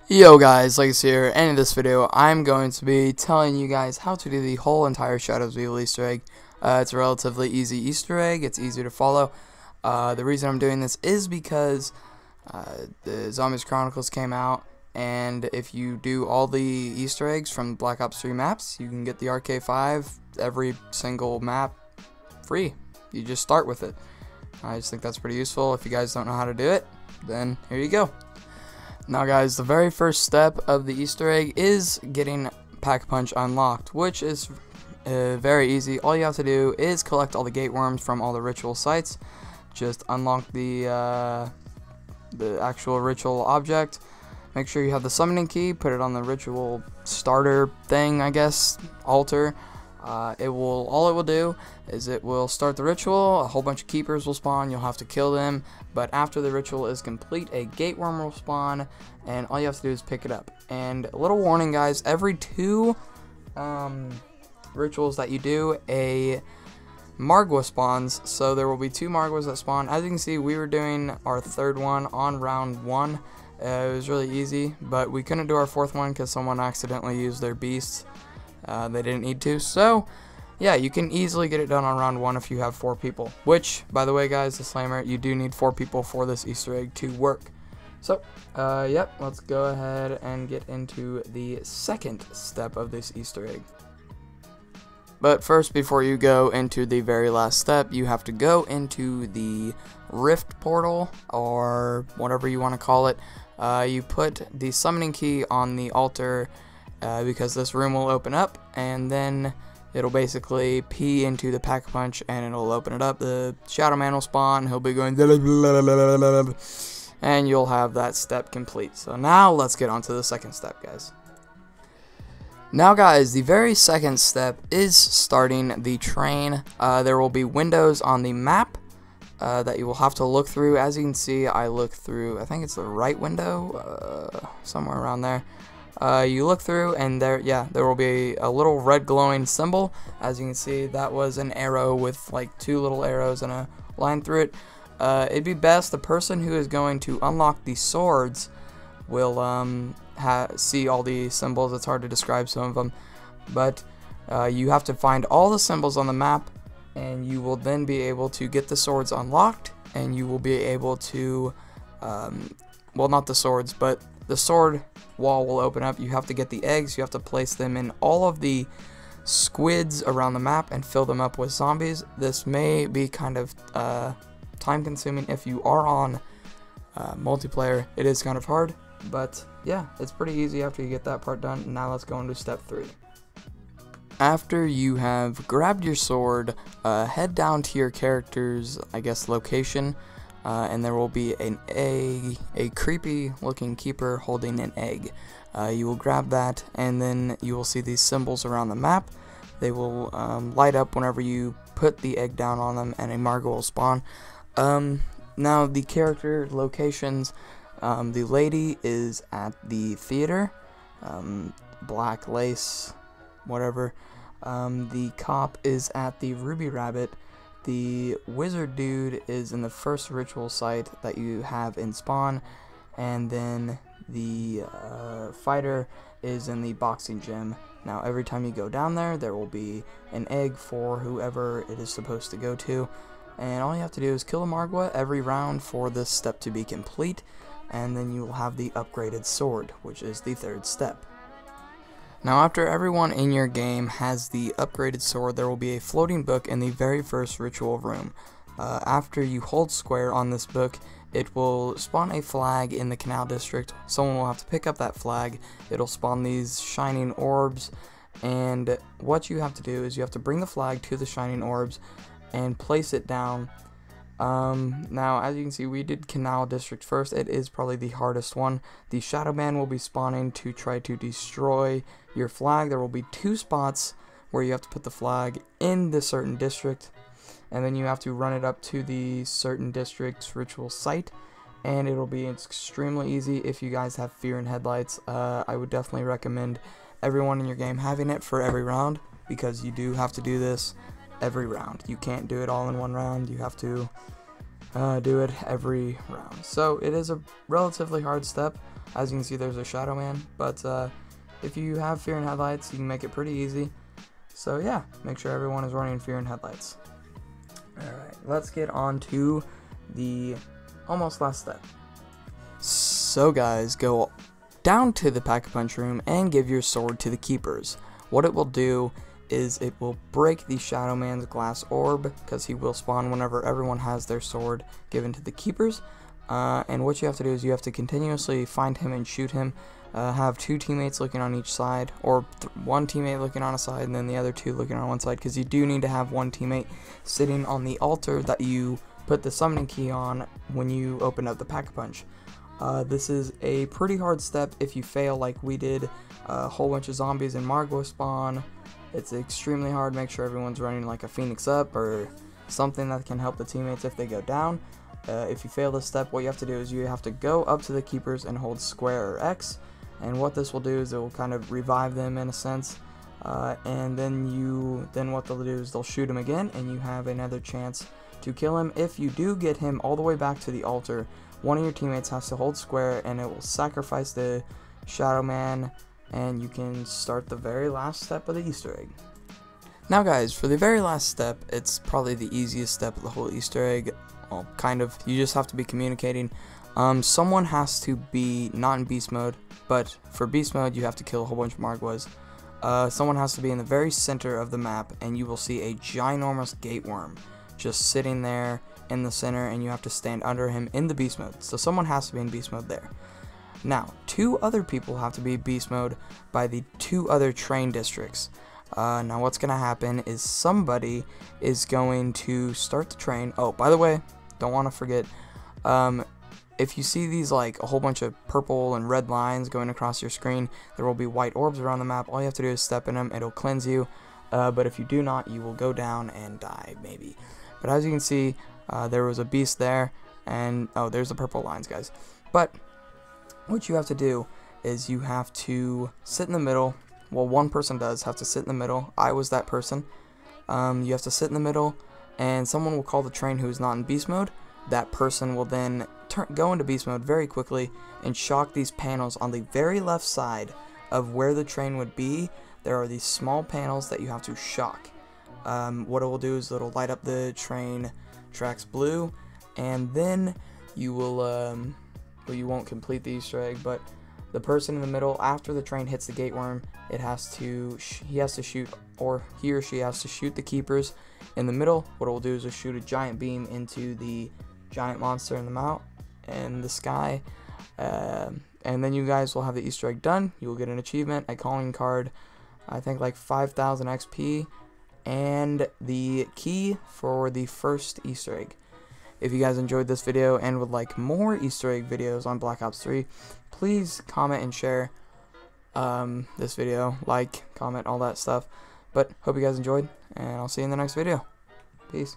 Yo guys, Legacy here, and in this video I'm going to be telling you guys how to do the whole entire Shadows of Evil Easter egg. It's a relatively easy Easter egg, it's easy to follow. The reason I'm doing this is because the Zombies Chronicles came out, and if you do all the Easter eggs from Black Ops 3 maps, you can get the RK5, every single map, free. You just start with it. I just think that's pretty useful. If you guys don't know how to do it, then here you go. Now guys, the very first step of the Easter egg is getting Pack-a-Punch unlocked, which is very easy. All you have to do is collect all the gate worms from all the ritual sites. Just unlock the actual ritual object. Make sure you have the summoning key, put it on the ritual starter thing, I guess, altar. All it will do is it will start the ritual, a whole bunch of keepers will spawn, you'll have to kill them, but after the ritual is complete, a gate worm will spawn, and all you have to do is pick it up. And a little warning guys, every two rituals that you do, a Margwa spawns, so there will be two Margwas that spawn. As you can see, we were doing our third one on round 1. It was really easy, but we couldn't do our fourth one because someone accidentally used their beasts. They didn't need to, so yeah, you can easily get it done on round 1 if you have 4 people, which, by the way guys, disclaimer, you do need 4 people for this Easter egg to work. So yep, let's go ahead and get into the second step of this Easter egg. But first, before you go into the very last step, you have to go into the Rift portal, or whatever you want to call it. You put the summoning key on the altar, because this room will open up, and then it'll basically pee into the Pack-a-Punch and it'll open it up. The Shadow Man will spawn, he'll be going and you'll have that step complete. So now let's get on to the second step, guys. Now guys, the very second step is starting the train. There will be windows on the map that you will have to look through. As you can see, I look through, I think it's the right window, somewhere around there. You look through, and there will be a little red glowing symbol. As you can see, that was an arrow with like 2 little arrows and a line through it. It'd be best the person who is going to unlock the swords will see all the symbols. It's hard to describe some of them, but you have to find all the symbols on the map, and you will then be able to get the swords unlocked, and you will be able to, well, not the swords, but the sword wall will open up. You have to get the eggs, you have to place them in all of the squids around the map and fill them up with zombies. This may be kind of time consuming if you are on multiplayer. It is kind of hard, but yeah, it's pretty easy after you get that part done. Now let's go into step 3. After you have grabbed your sword, head down to your character's, I guess, location. And there will be a creepy looking keeper holding an egg. You will grab that, and then you will see these symbols around the map. They will light up whenever you put the egg down on them, and a Margwa will spawn. Now the character locations, the lady is at the theater, Black Lace, whatever. The cop is at the Ruby Rabbit. The wizard dude is in the first ritual site that you have in spawn, and then the fighter is in the boxing gym. Now every time you go down there, there will be an egg for whoever it is supposed to go to, and all you have to do is kill a Margwa every round for this step to be complete, and then you will have the upgraded sword, which is the third step. Now after everyone in your game has the upgraded sword, there will be a floating book in the very first ritual room. After you hold square on this book, it will spawn a flag in the Canal District. Someone will have to pick up that flag. It'll spawn these shining orbs, and what you have to do is you have to bring the flag to the shining orbs and place it down. Now as you can see, we did Canal District first. It is probably the hardest one. The Shadow Man will be spawning to try to destroy your flag. There will be 2 spots where you have to put the flag in the certain district, and then you have to run it up to the certain district's ritual site, and it'll be extremely easy if you guys have fear in headlights. I would definitely recommend everyone in your game having it for every round, because you do have to do this every round. You can't do it all in one round. You have to do it every round. So it is a relatively hard step. As you can see, there's a Shadow Man, but if you have Fear and Headlights, you can make it pretty easy. So yeah, make sure everyone is running Fear and Headlights. Alright, let's get on to the almost last step. So guys, go down to the Pack-a-Punch room and give your sword to the keepers. What it will do is it will break the Shadow Man's glass orb, because he will spawn whenever everyone has their sword given to the keepers. And what you have to do is you have to continuously find him and shoot him. Have 2 teammates looking on each side, or 1 teammate looking on a side and then the other 2 looking on one side, because you do need to have 1 teammate sitting on the altar that you put the summoning key on when you open up the Pack-a-Punch. This is a pretty hard step if you fail like we did. A whole bunch of zombies and Margwa spawn. It's extremely hard. Make sure everyone's running like a Phoenix up or something that can help the teammates if they go down. If you fail this step, what you have to do is you have to go up to the keepers and hold square or X, and what this will do is it will kind of revive them in a sense, and then what they'll do is they'll shoot him again, and you have another chance to kill him. If you do get him all the way back to the altar, one of your teammates has to hold square, and it will sacrifice the Shadow Man, and you can start the very last step of the Easter egg. Now guys, for the very last step, it's probably the easiest step of the whole Easter egg. Well, kind of. You just have to be communicating. Someone has to be not in beast mode, but for beast mode you have to kill a whole bunch of Margwas. Someone has to be in the very center of the map, and you will see a ginormous Gateworm just sitting there in the center, and you have to stand under him in the beast mode. So someone has to be in beast mode there. Now, 2 other people have to be beast mode by the 2 other train districts. Now what's going to happen is somebody is going to start the train. Oh, by the way, don't want to forget, if you see these like a whole bunch of purple and red lines going across your screen, there will be white orbs around the map. All you have to do is step in them. It'll cleanse you, but if you do not, you will go down and die maybe. But as you can see, there was a beast there, and oh, there's the purple lines, guys. But what you have to do is you have to sit in the middle. Well, one person does have to sit in the middle. I was that person. You have to sit in the middle, and someone will call the train who is not in beast mode. That person will then go into beast mode very quickly and shock these panels on the very left side of where the train would be. There are these small panels that you have to shock. What it will do is it'll light up the train tracks blue, and then you will, well, you won't complete the Easter egg, but the person in the middle, after the train hits the Gateworm, he has to shoot, or he or she has to shoot the keepers in the middle. What it will do is just shoot a giant beam into the giant monster in the sky, and then you guys will have the Easter egg done. You will get an achievement, a calling card, I think like 5,000 XP, and the key for the first Easter egg. If you guys enjoyed this video and would like more Easter egg videos on Black Ops 3, please comment and share this video, like, comment, all that stuff. But hope you guys enjoyed, and I'll see you in the next video. Peace.